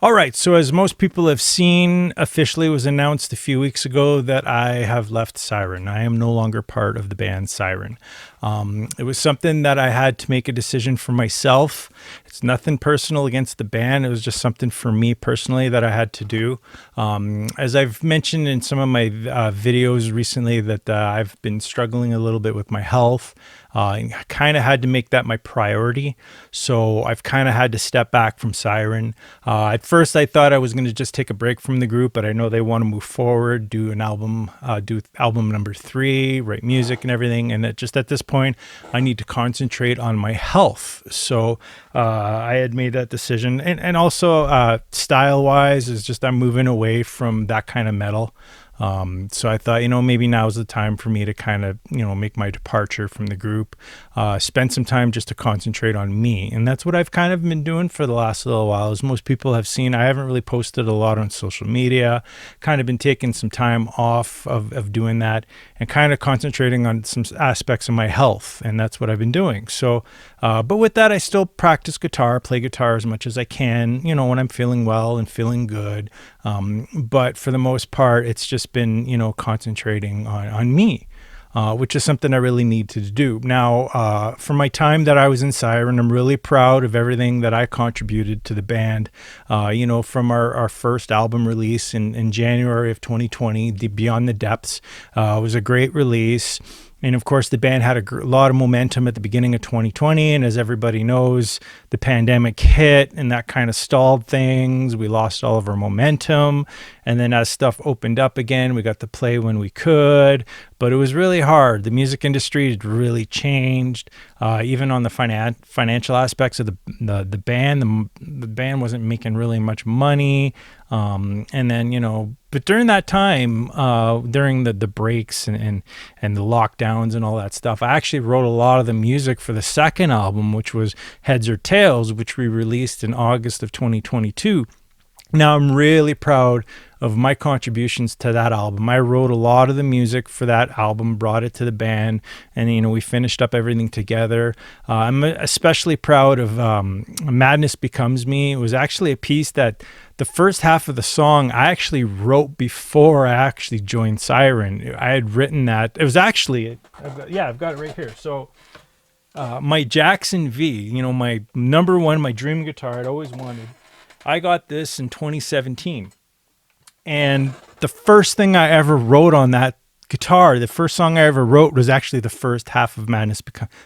All right. So, as most people have seen, officially was announced a few weeks ago that I have left Syryn. I am no longer part of the band Syryn. It was something that I had to make a decision for myself. It's nothing personal against the band. It was just something for me personally that I had to do. As I've mentioned in some of my videos recently, that I've been struggling a little bit with my health. I kind of had to make that my priority. So I've kind of had to step back from Syryn. At first, I thought I was going to just take a break from the group, but I know they want to move forward, do an album, do album number 3, write music and everything. And just at this point, I need to concentrate on my health. So I had made that decision. And also style-wise, is just I'm moving away from that kind of metal. So I thought, maybe now's the time for me to kind of, make my departure from the group, spend some time just to concentrate on me. And that's what I've kind of been doing for the last little while. As most people have seen, I haven't really posted a lot on social media, kind of been taking some time off of doing that and kind of concentrating on some aspects of my health. And that's what I've been doing. So, but with that, I still practice guitar, play guitar as much as I can, when I'm feeling well and feeling good. But for the most part, it's just been, concentrating on me, which is something I really need to do. Now, for my time that I was in Syryn, I'm really proud of everything that I contributed to the band. From our first album release in January of 2020, the Beyond the Depths, was a great release. And of course, the band had a lot of momentum at the beginning of 2020. And as everybody knows, the pandemic hit and that kind of stalled things. We lost all of our momentum. And then as stuff opened up again, we got to play when we could. But it was really hard. The music industry had really changed. Even on the financial aspects of the band, the band wasn't making really much money. And then, but during that time, during the breaks and the lockdowns and all that stuff, I actually wrote a lot of the music for the second album, which was Heads or Tails, which we released in August of 2022. Now, I'm really proud of my contributions to that album. I wrote a lot of the music for that album, brought it to the band, and, we finished up everything together. I'm especially proud of Madness Becomes Me. It was actually a piece that the first half of the song I actually wrote before I actually joined Syryn. I had written that. It was actually, I've got it right here. So my Jackson V, my number one, my dream guitar I'd always wanted. I got this in 2017. And the first thing I ever wrote on that guitar, the first song I ever wrote was actually the first half of Madness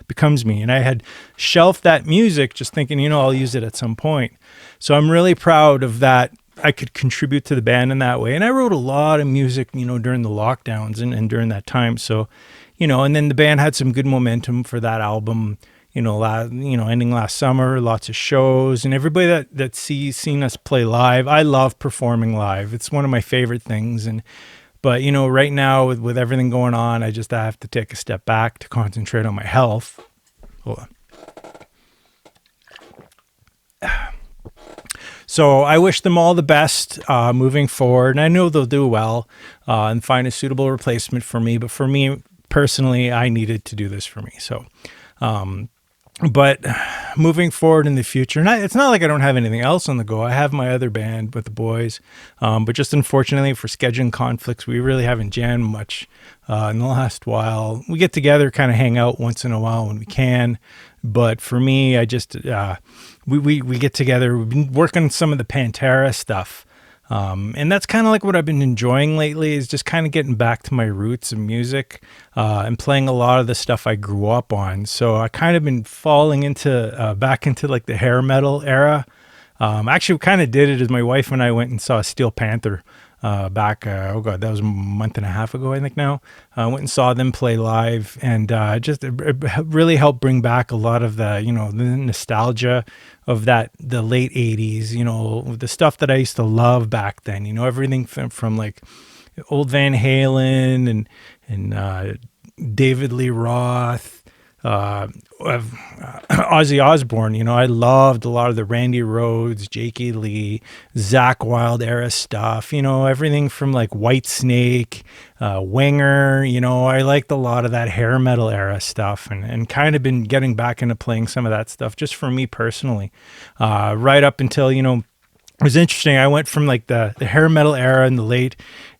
Becomes Me. And I had shelved that music just thinking, I'll use it at some point. So I'm really proud of that. I could contribute to the band in that way. And I wrote a lot of music, during the lockdowns and during that time. So, and then the band had some good momentum for that album. Ending last summer, lots of shows, and everybody that's seen us play live. I love performing live. It's one of my favorite things. But right now with everything going on, I have to take a step back to concentrate on my health. Hold on. So I wish them all the best moving forward, and I know they'll do well and find a suitable replacement for me. But for me personally, I needed to do this for me. So. But moving forward in the future, it's not like I don't have anything else on the go. I have my other band with the boys, but just unfortunately for scheduling conflicts, we really haven't jammed much in the last while. We get together, kind of hang out once in a while when we can. But for me, I just we get together. We've been working on some of the Pantera stuff. And that's kind of like what I've been enjoying lately, is just kind of getting back to my roots of music and playing a lot of the stuff I grew up on. So I kind of been falling into back into like the hair metal era. Actually, we kind of did it as my wife and I went and saw Steel Panther back, that was a month and a half ago, I think now. I went and saw them play live, and it really helped bring back a lot of the, the nostalgia of the late 80s, the stuff that I used to love back then, everything from like old Van Halen and David Lee Roth, Ozzy Osbourne. I loved a lot of the Randy Rhoads, Jakey Lee, Zakk Wylde era stuff, everything from like Whitesnake, Winger, I liked a lot of that hair metal era stuff, and kind of been getting back into playing some of that stuff just for me personally, right up until, it was interesting. I went from like the hair metal era in the late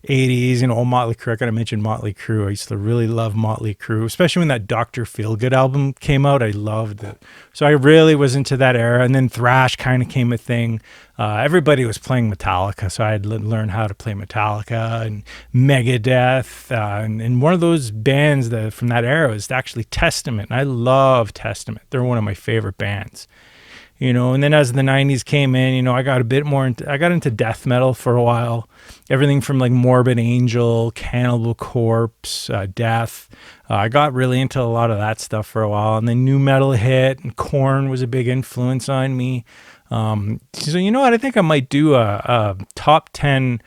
80s, Motley Crue. I gotta mention Motley Crue. I used to really love Motley Crue, especially when that Dr. Feelgood album came out. I loved it. So I really was into that era. And then thrash kind of came a thing. Everybody was playing Metallica, so I had to learn how to play Metallica and Megadeth. And one of those bands from that era was actually Testament. And I love Testament. They're one of my favorite bands. And then as the 90s came in, I got a bit more I got into death metal for a while. Everything from like Morbid Angel, Cannibal Corpse, Death. I got really into a lot of that stuff for a while. And then new metal hit, and Korn was a big influence on me. So you know what? I think I might do a top 10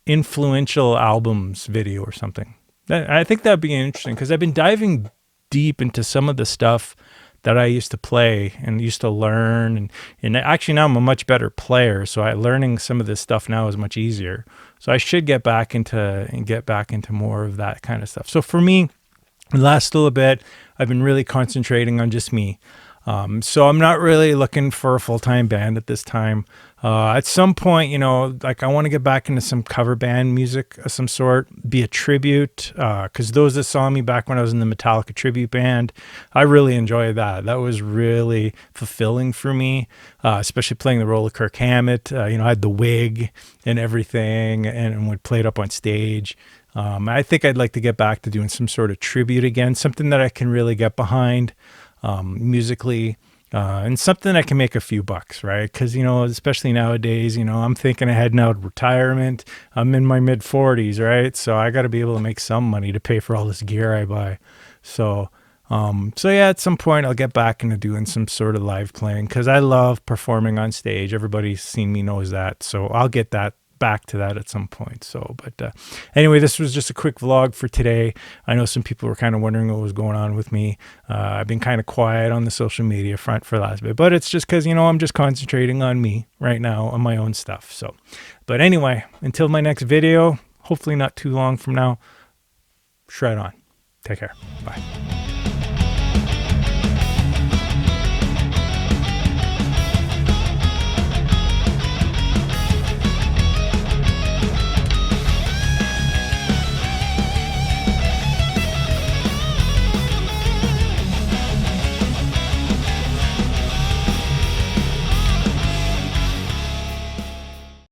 influential albums video or something. I think that'd be interesting, because I've been diving deep into some of the stuff that I used to play and used to learn. And actually now I'm a much better player. So learning some of this stuff now is much easier. So I should get back into more of that kind of stuff. So for me, the last little bit, I've been really concentrating on just me. So I'm not really looking for a full-time band at this time. At some point, I want to get back into some cover band music of some sort, be a tribute, because those that saw me back when I was in the Metallica tribute band, I really enjoyed that. That was really fulfilling for me, especially playing the role of Kirk Hammett. I had the wig and everything, and would play it up on stage. I think I'd like to get back to doing some sort of tribute again, something that I can really get behind musically. And something I can make a few bucks, right? Because, especially nowadays, I'm thinking ahead now to retirement. I'm in my mid 40s, right? So I got to be able to make some money to pay for all this gear I buy. So yeah, at some point I'll get back into doing some sort of live playing, because I love performing on stage. Everybody's seen me knows that. So I'll get back to that at some point. But anyway, this was just a quick vlog for today. I know some people were kind of wondering what was going on with me. I've been kind of quiet on the social media front for the last bit, but it's just because, I'm just concentrating on me right now, on my own stuff. So, but anyway, until my next video, hopefully not too long from now, shred on. Take care. Bye.